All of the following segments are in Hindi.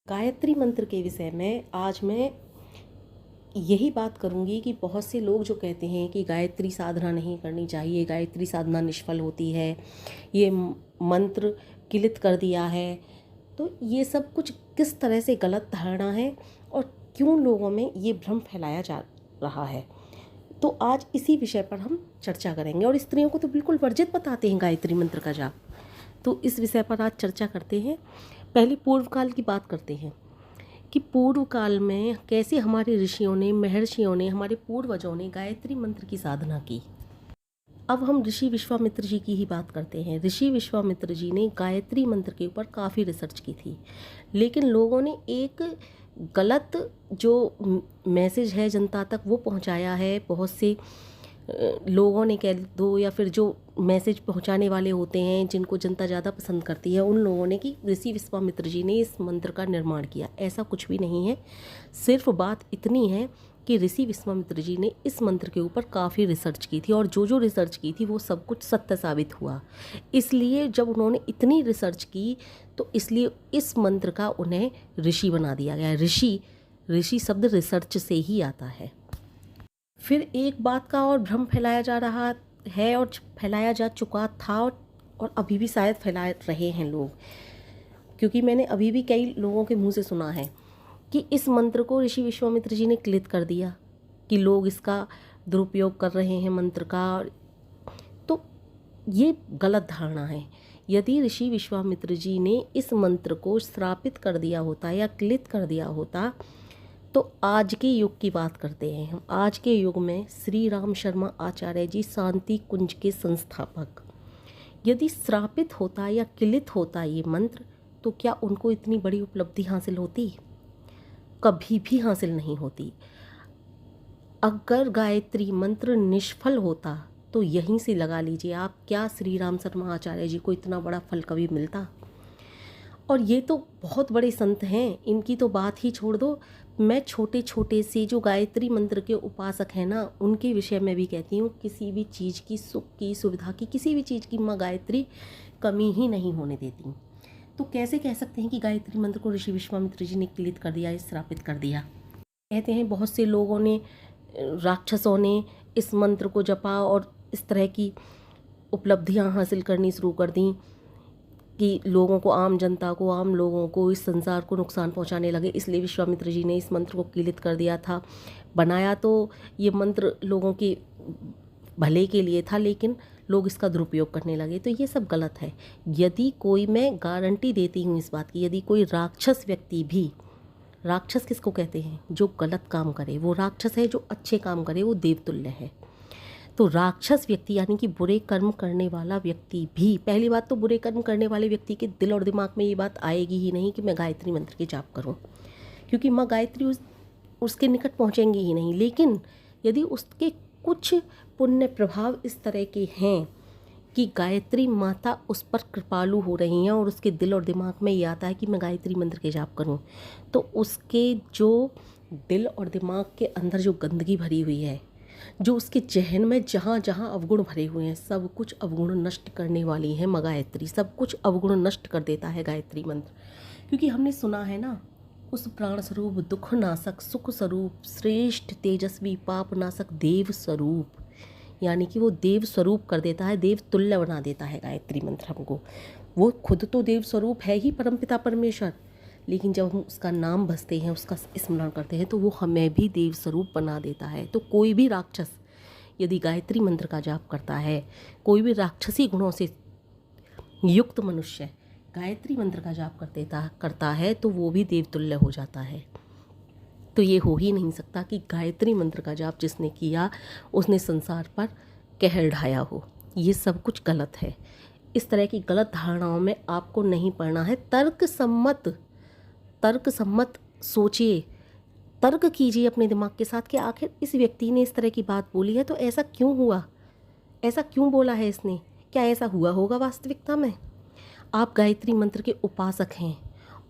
गायत्री मंत्र के विषय में आज मैं यही बात करूंगी कि बहुत से लोग जो कहते हैं कि गायत्री साधना नहीं करनी चाहिए, गायत्री साधना निष्फल होती है, ये मंत्र किलित कर दिया है। तो ये सब कुछ किस तरह से गलत धारणा है और क्यों लोगों में ये भ्रम फैलाया जा रहा है, तो आज इसी विषय पर हम चर्चा करेंगे। और स्त्रियों को तो बिल्कुल वर्जित बताते हैं गायत्री मंत्र का जाप, तो इस विषय पर आज चर्चा करते हैं। पहले पूर्व काल की बात करते हैं कि पूर्व काल में कैसे हमारे ऋषियों ने, महर्षियों ने, हमारे पूर्वजों ने गायत्री मंत्र की साधना की। अब हम ऋषि विश्वामित्र जी की ही बात करते हैं। ऋषि विश्वामित्र जी ने गायत्री मंत्र के ऊपर काफ़ी रिसर्च की थी, लेकिन लोगों ने एक गलत जो मैसेज है जनता तक वो पहुंचाया है। बहुत से लोगों ने कह दो, या फिर जो मैसेज पहुंचाने वाले होते हैं जिनको जनता ज़्यादा पसंद करती है, उन लोगों ने कि ऋषि विश्वामित्र जी ने इस मंत्र का निर्माण किया। ऐसा कुछ भी नहीं है। सिर्फ बात इतनी है कि ऋषि विश्वामित्र जी ने इस मंत्र के ऊपर काफ़ी रिसर्च की थी, और जो रिसर्च की थी वो सब कुछ सत्य साबित हुआ। इसलिए जब उन्होंने इतनी रिसर्च की तो इसलिए इस मंत्र का उन्हें ऋषि बना दिया गया। ऋषि शब्द रिसर्च से ही आता है। फिर एक बात का और भ्रम फैलाया जा रहा है, और फैलाया जा चुका था, और अभी भी शायद फैला रहे हैं लोग, क्योंकि मैंने अभी भी कई लोगों के मुंह से सुना है कि इस मंत्र को ऋषि विश्वामित्र जी ने क्लित कर दिया, कि लोग इसका दुरुपयोग कर रहे हैं मंत्र का। तो ये गलत धारणा है। यदि ऋषि विश्वामित्र जी ने इस मंत्र को श्रापित कर दिया होता या क्लित कर दिया होता, तो आज के युग की बात करते हैं हम। आज के युग में श्री राम शर्मा आचार्य जी, शांति कुंज के संस्थापक, यदि श्रापित होता या किलित होता ये मंत्र, तो क्या उनको इतनी बड़ी उपलब्धि हासिल होती? कभी भी हासिल नहीं होती। अगर गायत्री मंत्र निष्फल होता तो यहीं से लगा लीजिए आप, क्या श्री राम शर्मा आचार्य जी को इतना बड़ा फल कभी मिलता? और ये तो बहुत बड़े संत हैं, इनकी तो बात ही छोड़ दो। मैं छोटे छोटे से जो गायत्री मंत्र के उपासक हैं ना, उनके विषय में भी कहती हूँ, किसी भी चीज़ की, सुख की, सुविधा की, किसी भी चीज़ की माँ गायत्री कमी ही नहीं होने देती। तो कैसे कह सकते हैं कि गायत्री मंत्र को ऋषि विश्वामित्र जी ने क्लित कर दिया, श्रापित कर दिया? कहते हैं बहुत से लोगों ने, राक्षसों ने इस मंत्र को जपा और इस तरह की उपलब्धियाँ हासिल करनी शुरू कर दी कि लोगों को, आम जनता को, आम लोगों को, इस संसार को नुकसान पहुंचाने लगे। इसलिए विश्वामित्र जी ने इस मंत्र को किलित कर दिया था। बनाया तो ये मंत्र लोगों के भले के लिए था, लेकिन लोग इसका दुरुपयोग करने लगे। तो ये सब गलत है। यदि कोई, मैं गारंटी देती हूँ इस बात की, यदि कोई राक्षस व्यक्ति भी, राक्षस किसको कहते हैं? जो गलत काम करे वो राक्षस है, जो अच्छे काम करे वो देवतुल्य है। तो राक्षस व्यक्ति यानी कि बुरे कर्म करने वाला व्यक्ति भी, पहली बात तो बुरे कर्म करने वाले व्यक्ति के दिल और दिमाग में ये बात आएगी ही नहीं कि मैं गायत्री मंत्र की जाप करूं, क्योंकि माँ गायत्री उसके निकट पहुंचेंगी ही नहीं। लेकिन यदि उसके कुछ पुण्य प्रभाव इस तरह के हैं कि गायत्री माता उस पर कृपालु हो रही हैं और उसके दिल और दिमाग में ये आता है कि मैं गायत्री मंत्र के जाप करूं, तो उसके जो दिल और दिमाग के अंदर जो गंदगी भरी हुई है, जो उसके जहन में जहाँ जहाँ अवगुण भरे हुए हैं, सब कुछ अवगुण नष्ट करने वाली है माँ गायत्री। सब कुछ अवगुण नष्ट कर देता है गायत्री मंत्र। क्योंकि हमने सुना है ना, उस प्राण स्वरूप, दुख नाशक, सुख स्वरूप, श्रेष्ठ तेजस्वी, पाप नाशक देव स्वरूप, यानी कि वो देव स्वरूप कर देता है, देव तुल्य बना देता है गायत्री मंत्र हमको। वो खुद तो देव स्वरूप है ही, परमपिता परमेश्वर, लेकिन जब हम उसका नाम भजते हैं, उसका स्मरण करते हैं, तो वो हमें भी देव स्वरूप बना देता है। तो कोई भी राक्षस यदि गायत्री मंत्र का जाप करता है, कोई भी राक्षसी गुणों से युक्त मनुष्य गायत्री मंत्र का जाप करता है, तो वो भी देवतुल्य हो जाता है। तो ये हो ही नहीं सकता कि गायत्री मंत्र का जाप जिसने किया उसने संसार पर कहर ढाया हो। ये सब कुछ गलत है। इस तरह की गलत धारणाओं में आपको नहीं पड़ना है। तर्क सम्मत सोचिए, तर्क कीजिए अपने दिमाग के साथ कि आखिर इस व्यक्ति ने इस तरह की बात बोली है तो ऐसा क्यों हुआ, ऐसा क्यों बोला है इसने, क्या ऐसा हुआ होगा वास्तविकता में? आप गायत्री मंत्र के उपासक हैं,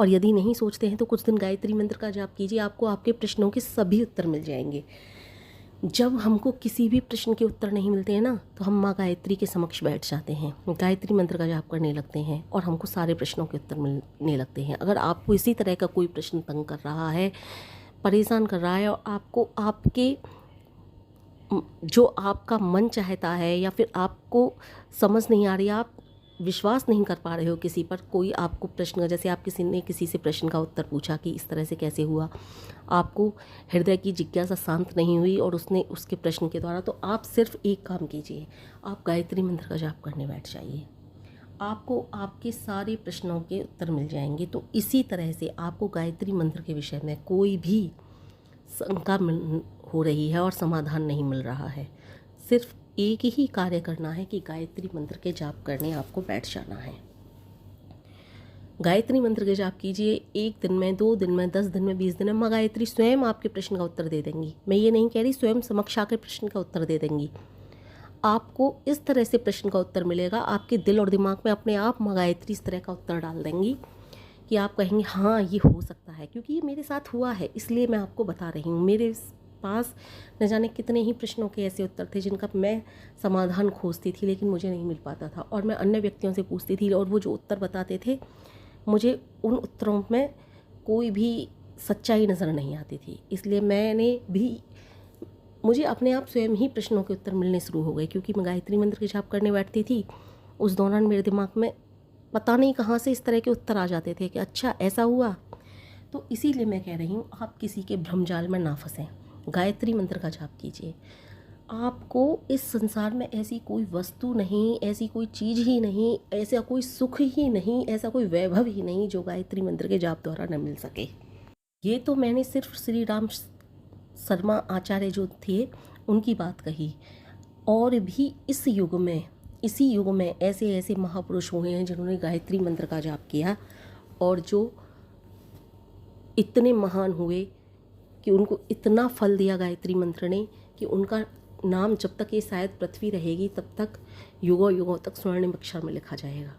और यदि नहीं सोचते हैं तो कुछ दिन गायत्री मंत्र का जाप कीजिए, आपको आपके प्रश्नों के सभी उत्तर मिल जाएंगे। जब हमको किसी भी प्रश्न के उत्तर नहीं मिलते हैं ना, तो हम माँ गायत्री के समक्ष बैठ जाते हैं, गायत्री मंत्र का जाप करने लगते हैं और हमको सारे प्रश्नों के उत्तर मिलने लगते हैं। अगर आपको इसी तरह का कोई प्रश्न तंग कर रहा है, परेशान कर रहा है, और आपको आपके जो आपका मन चाहता है या फिर आपको समझ नहीं आ रही, आप विश्वास नहीं कर पा रहे हो किसी पर, कोई आपको प्रश्न, जैसे आप किसी ने किसी से प्रश्न का उत्तर पूछा कि इस तरह से कैसे हुआ, आपको हृदय की जिज्ञासा शांत नहीं हुई और उसने उसके प्रश्न के द्वारा, तो आप सिर्फ एक काम कीजिए, आप गायत्री मंत्र का जाप करने बैठ जाइए, आपको आपके सारे प्रश्नों के उत्तर मिल जाएंगे। तो इसी तरह से आपको गायत्री मंत्र के विषय में कोई भी शंका हो रही है और समाधान नहीं मिल रहा है, सिर्फ एक ही कार्य करना है कि गायत्री मंत्र के जाप करने आपको बैठ जाना है। गायत्री मंत्र के जाप कीजिए, 1 दिन में, 2 दिन में, 10 दिन में, 20 दिन में, माँ गायत्री स्वयं आपके प्रश्न का उत्तर दे देंगी। मैं ये नहीं कह रही स्वयं समक्ष आकर प्रश्न का उत्तर दे देंगी, आपको इस तरह से प्रश्न का उत्तर मिलेगा, आपके दिल और दिमाग में अपने आप माँ गायत्री इस तरह का उत्तर डाल देंगी कि आप कहेंगे हाँ ये हो सकता है, क्योंकि ये मेरे साथ हुआ है, इसलिए मैं आपको बता रही हूँ। मेरे पास न जाने कितने ही प्रश्नों के ऐसे उत्तर थे जिनका मैं समाधान खोजती थी लेकिन मुझे नहीं मिल पाता था, और मैं अन्य व्यक्तियों से पूछती थी और वो जो उत्तर बताते थे मुझे उन उत्तरों में कोई भी सच्चाई नज़र नहीं आती थी। इसलिए मुझे अपने आप स्वयं ही प्रश्नों के उत्तर मिलने शुरू हो गए, क्योंकि मैं गायत्री मंत्र के जाप करने बैठती थी, उस दौरान मेरे दिमाग में पता नहीं कहाँ से इस तरह के उत्तर आ जाते थे कि अच्छा ऐसा हुआ। तो इसीलिए मैं कह रही हूँ, आप किसी के भ्रमजाल में ना फंसें, गायत्री मंत्र का जाप कीजिए। आपको इस संसार में ऐसी कोई वस्तु नहीं, ऐसी कोई चीज़ ही नहीं, ऐसा कोई सुख ही नहीं, ऐसा कोई वैभव ही नहीं जो गायत्री मंत्र के जाप द्वारा न मिल सके। ये तो मैंने सिर्फ श्री राम शर्मा आचार्य जो थे उनकी बात कही, और भी इसी युग में ऐसे ऐसे महापुरुष हुए हैं जिन्होंने गायत्री मंत्र का जाप किया और जो इतने महान हुए कि उनको इतना फल दिया गायत्री मंत्र ने कि उनका नाम जब तक ये शायद पृथ्वी रहेगी तब तक युगों युगों तक स्वर्णिम अक्षर में लिखा जाएगा।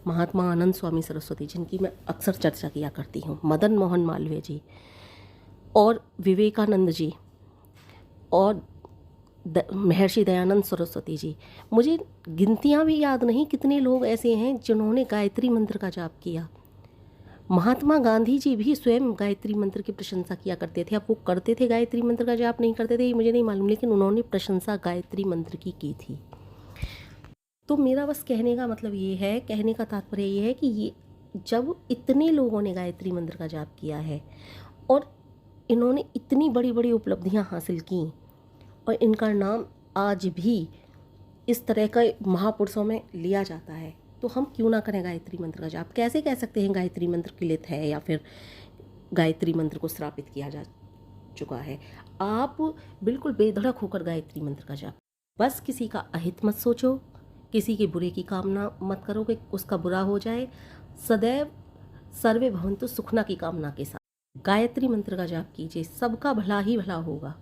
महात्मा आनंद स्वामी सरस्वती, जिनकी मैं अक्सर चर्चा किया करती हूँ, मदन मोहन मालवीय जी और विवेकानंद जी और महर्षि दयानंद सरस्वती जी, मुझे गिनतियाँ भी याद नहीं कितने लोग ऐसे हैं जिन्होंने गायत्री मंत्र का जाप किया। महात्मा गांधी जी भी स्वयं गायत्री मंत्र की प्रशंसा किया करते थे। अब वो करते थे गायत्री मंत्र का जाप, नहीं करते थे ये मुझे नहीं मालूम, लेकिन उन्होंने प्रशंसा गायत्री मंत्र की थी। तो मेरा बस कहने का मतलब ये है, कहने का तात्पर्य ये है कि ये जब इतने लोगों ने गायत्री मंत्र का जाप किया है और इन्होंने इतनी बड़ी बड़ी उपलब्धियां हासिल की और इनका नाम आज भी इस तरह का महापुरुषों में लिया जाता है, तो हम क्यों ना करें गायत्री मंत्र का जाप। कैसे कह सकते हैं गायत्री मंत्र किलित है या फिर गायत्री मंत्र को श्रापित किया जा चुका है। आप बिल्कुल बेधड़क होकर गायत्री मंत्र का जाप, बस किसी का अहित मत सोचो, किसी के बुरे की कामना मत करो कि उसका बुरा हो जाए, सदैव सर्वे भवन्तु सुखना की कामना के साथ गायत्री मंत्र का जाप कीजिए, सबका भला ही भला होगा।